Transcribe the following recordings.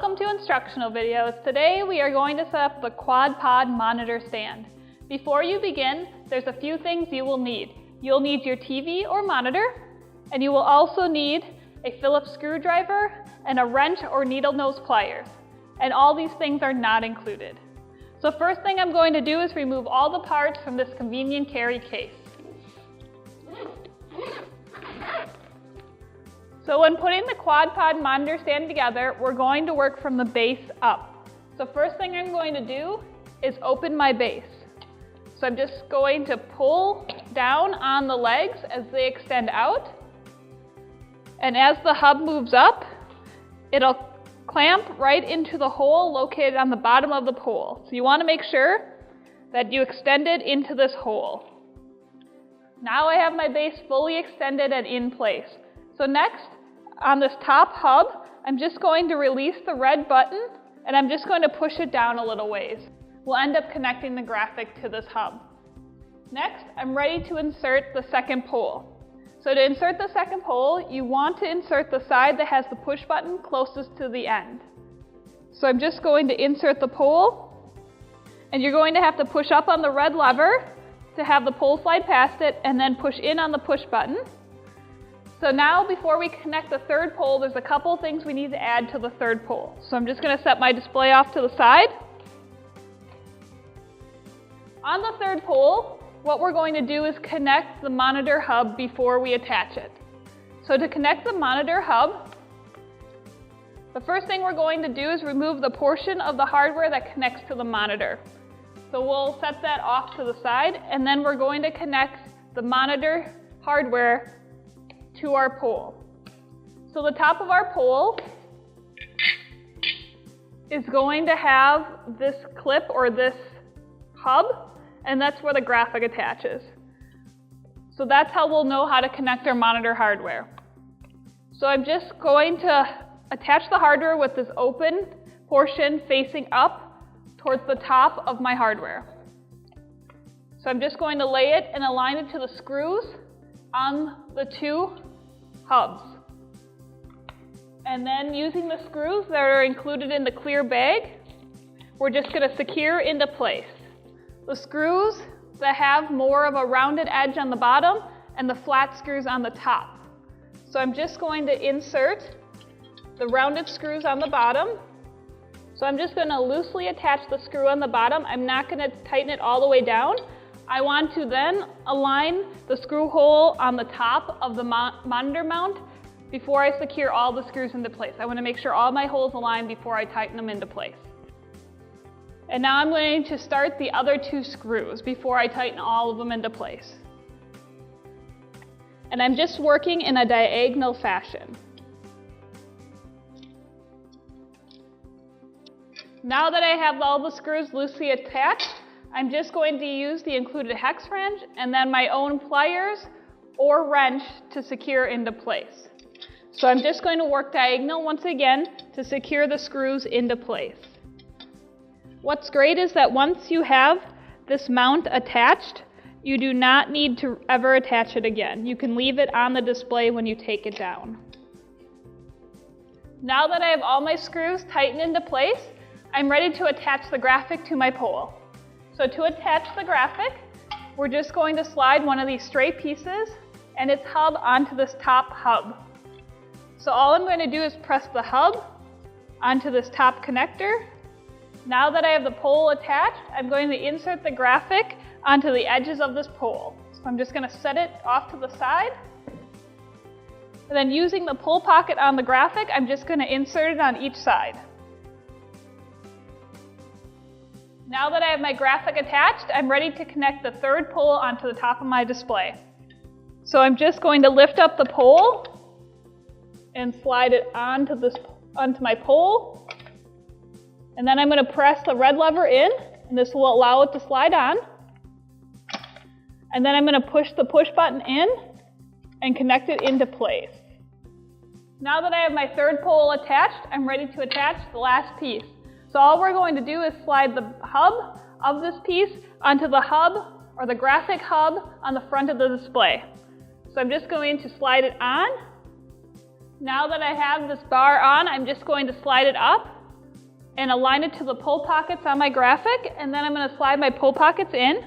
Welcome to Instructional Videos. Today we are going to set up the quad pod monitor stand. Before you begin, there's a few things you will need. You'll need your TV or monitor, and you will also need a Phillips screwdriver and a wrench or needle nose pliers. And all these things are not included. So first thing I'm going to do is remove all the parts from this convenient carry case. So when putting the quad pod monitor stand together, we're going to work from the base up. So first thing I'm going to do is open my base. So I'm just going to pull down on the legs as they extend out. And as the hub moves up, it'll clamp right into the hole located on the bottom of the pole. So you want to make sure that you extend it into this hole. Now I have my base fully extended and in place. So next, on this top hub, I'm just going to release the red button and I'm just going to push it down a little ways. We'll end up connecting the graphic to this hub. Next, I'm ready to insert the second pole. So to insert the second pole, you want to insert the side that has the push button closest to the end. So I'm just going to insert the pole, and you're going to have to push up on the red lever to have the pole slide past it, and then push in on the push button. So now, before we connect the third pole, there's a couple things we need to add to the third pole. So I'm just going to set my display off to the side. On the third pole, what we're going to do is connect the monitor hub before we attach it. So to connect the monitor hub, the first thing we're going to do is remove the portion of the hardware that connects to the monitor. So we'll set that off to the side, and then we're going to connect the monitor hardware to our pole. So the top of our pole is going to have this clip or this hub, and that's where the graphic attaches. So that's how we'll know how to connect our monitor hardware. So I'm just going to attach the hardware with this open portion facing up towards the top of my hardware. So I'm just going to lay it and align it to the screws on the two hubs. And then using the screws that are included in the clear bag, we're just going to secure into place. The screws that have more of a rounded edge on the bottom and the flat screws on the top. So I'm just going to insert the rounded screws on the bottom. So I'm just going to loosely attach the screw on the bottom. I'm not going to tighten it all the way down. I want to then align the screw hole on the top of the monitor mount before I secure all the screws into place. I want to make sure all my holes align before I tighten them into place. And now I'm going to start the other two screws before I tighten all of them into place. And I'm just working in a diagonal fashion. Now that I have all the screws loosely attached, I'm just going to use the included hex wrench and then my own pliers or wrench to secure into place. So I'm just going to work diagonal once again to secure the screws into place. What's great is that once you have this mount attached, you do not need to ever attach it again. You can leave it on the display when you take it down. Now that I have all my screws tightened into place, I'm ready to attach the graphic to my pole. So to attach the graphic, we're just going to slide one of these straight pieces and its hub onto this top hub. So all I'm going to do is press the hub onto this top connector. Now that I have the pole attached, I'm going to insert the graphic onto the edges of this pole. So I'm just going to set it off to the side. And then using the pull pocket on the graphic, I'm just going to insert it on each side. Now that I have my graphic attached, I'm ready to connect the third pole onto the top of my display. So I'm just going to lift up the pole and slide it onto my pole. And then I'm going to press the red lever in, and this will allow it to slide on. And then I'm going to push the push button in and connect it into place. Now that I have my third pole attached, I'm ready to attach the last piece. So all we're going to do is slide the hub of this piece onto the hub or the graphic hub on the front of the display. So I'm just going to slide it on. Now that I have this bar on, I'm just going to slide it up and align it to the pull pockets on my graphic, and then I'm going to slide my pull pockets in.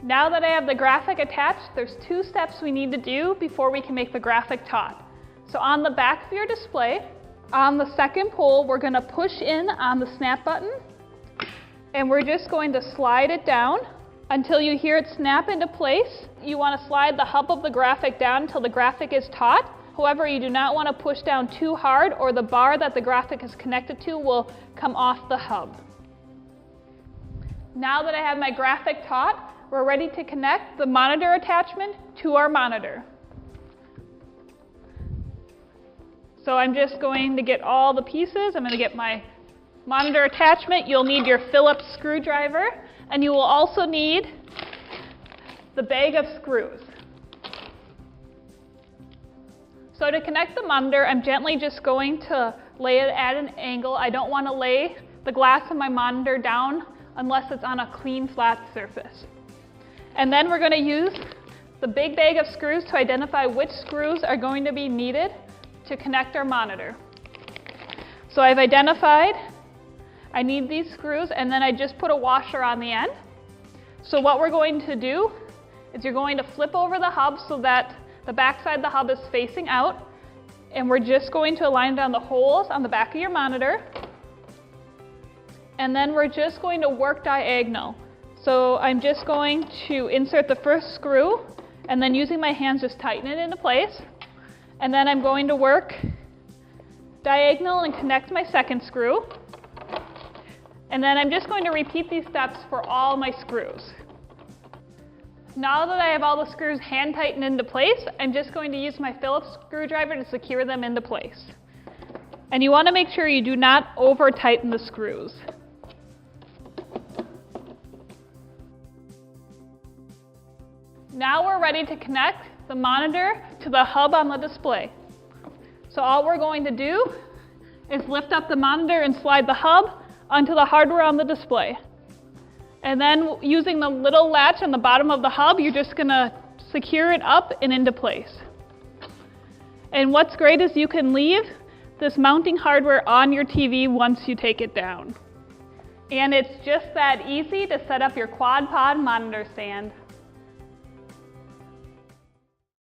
Now that I have the graphic attached, there's 2 steps we need to do before we can make the graphic taut. So on the back of your display, on the second pull, we're going to push in on the snap button, and we're just going to slide it down until you hear it snap into place. You want to slide the hub of the graphic down until the graphic is taut. However, you do not want to push down too hard, or the bar that the graphic is connected to will come off the hub. Now that I have my graphic taut, we're ready to connect the monitor attachment to our monitor. So I'm just going to get all the pieces. I'm going to get my monitor attachment. You'll need your Phillips screwdriver, and you will also need the bag of screws. So to connect the monitor, I'm gently just going to lay it at an angle. I don't want to lay the glass of my monitor down unless it's on a clean, flat surface. And then we're going to use the big bag of screws to identify which screws are going to be needed to connect our monitor. So I've identified I need these screws, and then I just put a washer on the end. So what we're going to do is you're going to flip over the hub so that the back side of the hub is facing out, and we're just going to align down the holes on the back of your monitor, and then we're just going to work diagonal. So I'm just going to insert the first screw, and then using my hands just tighten it into place. And then I'm going to work diagonal and connect my second screw. And then I'm just going to repeat these steps for all my screws. Now that I have all the screws hand tightened into place, I'm just going to use my Phillips screwdriver to secure them into place. And you want to make sure you do not over tighten the screws. Now we're ready to connect the monitor to the hub on the display. So all we're going to do is lift up the monitor and slide the hub onto the hardware on the display. And then using the little latch on the bottom of the hub, you're just going to secure it up and into place. And what's great is you can leave this mounting hardware on your TV once you take it down. And it's just that easy to set up your quad pod monitor stand.